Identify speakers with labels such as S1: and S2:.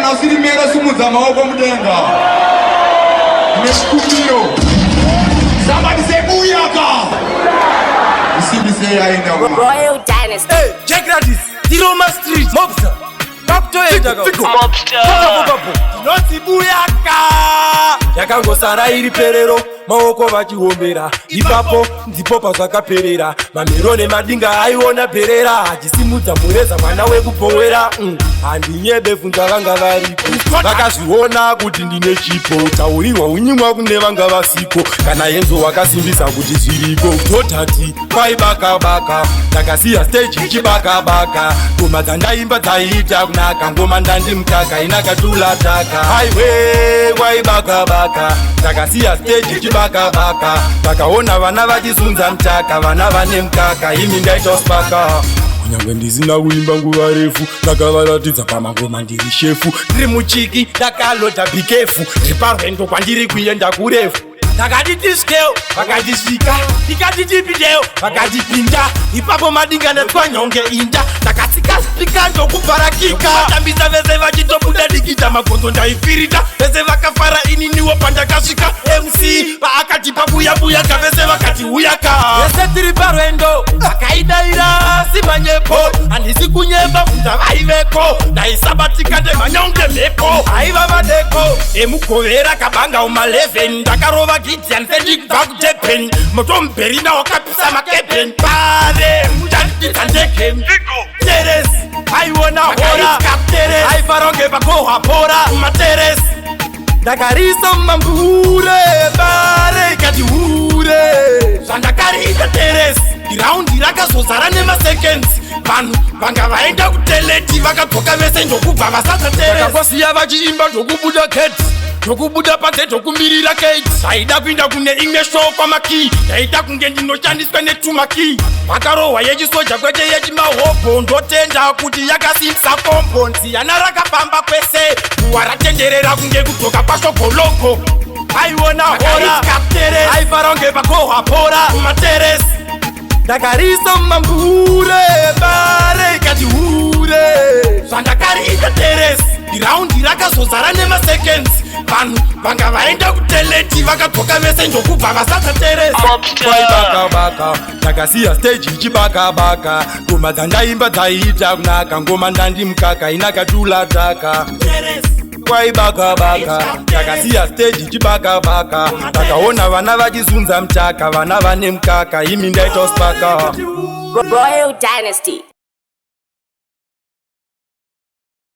S1: kana usirimera simudza maoko mudenga. Neskumiro. Somebody say Buyaka. Say I know.
S2: Royal Dynasty.
S3: Hey, check that this. The Roman Street. MOBSTAR. Talk to it.
S2: MOBSTAR.
S3: Not Buyaka. Yakango sara iri perero. Maoko vachiombera. Ipapo ndipo pazvakaperera. Mamirone madinga aiona perera. Achisimudza mureza mwana wekupowera. Handinyebe bvunza vanga varipo. Vakazviona kuti ndine chipo. Taurirwa unyimwa kune vanga vasiko. Kana yenzo wakasimbisa kuti zviriko. Totati kwaibaka-baka. Takasiya stage ichibaka-baka. Ngoma dzandaimba dzaiita kunaka. Ngoma ndandimukaka inakatula taka. Highway kwaibaka-baka. Takasiya stage ichibaka-baka. Takaona vana vachizunza mtaka. Vana vane mukaka imi ndaitospaka. Kunyangwe ndisina kuimba nguva refu. Ndakavaratidza pamangoma ndiri shefu. Ndiri muchiki ndakalota bikefu. Riparwendo kwandiri kuenda kurefu. Takatiti skeo, vakandisvika. Tikatiti pideo, vakandipinda. Ipapo madinga netwa nyonge inda. Takatsika spika ndokubharakika. Tambisa vese vachitobuda dikita. Magondo ndaifirita. Vese vakafara ini niwo pandakasvika. MC vaakatipa Buyaka vese vakati Buyaka. Vese tiri parwendo, vakaidaira simanyepo. Handisi kunyemba kunda vaiveko. Ndaisabatika ndemanyonge mhepo. Aiva vadeko, emugovera kabanga uma 11. Ndakarova giti anfendi kubva kuJapan. Mutomberina wakapisa makepen. Pare muchandikidza ndeken. Teres aiona hora. Aifaronge pakohwa pora materes. Ndakarisa mambure bare ikati hure. Zvandakariita teres. Iraundi rakazozara nemaseconds. Vanhu vanga vaenda kuteleti vakadzoka vese ndokubva vasadza teres. Vakasiya vachiimba ndokubuda gate. Ndokubuda panze ndokumirira gate. Ndaida kuinda kune imwe show kwamaki. Ndaida kunge ndinoshandiswa netumaki. Vakarohwa yechisoja kwete yechimahobho. Ndotenda kuti yakasimbisa kombo. Nziyana rakapamba kwese. Guwa ratenderera kunge kudzoka kwashogoloko. Aiona hora. Aifaronge pakohwa pora kumateres. Ndakarisa mambure bare ikati hure. Zvandakariita teres. Iraundi rakazozara nemaseconds. Vanhu vanga vaenda kuteleti vakadzoka vese ndokubva vasadza teres. Kwaibaka-baka. Takasiya stage ichibaka-baka. Ngoma dzandaimba dzaiita kunaka. Ngoma ndandimukaka inakatula taka. Kwaibaka-baka. Takasiya stage ichibaka-baka. Takaona vana vachizunza mtaka. Vana vane mukaka imi ndaitospaka.
S2: Royal Dynasty.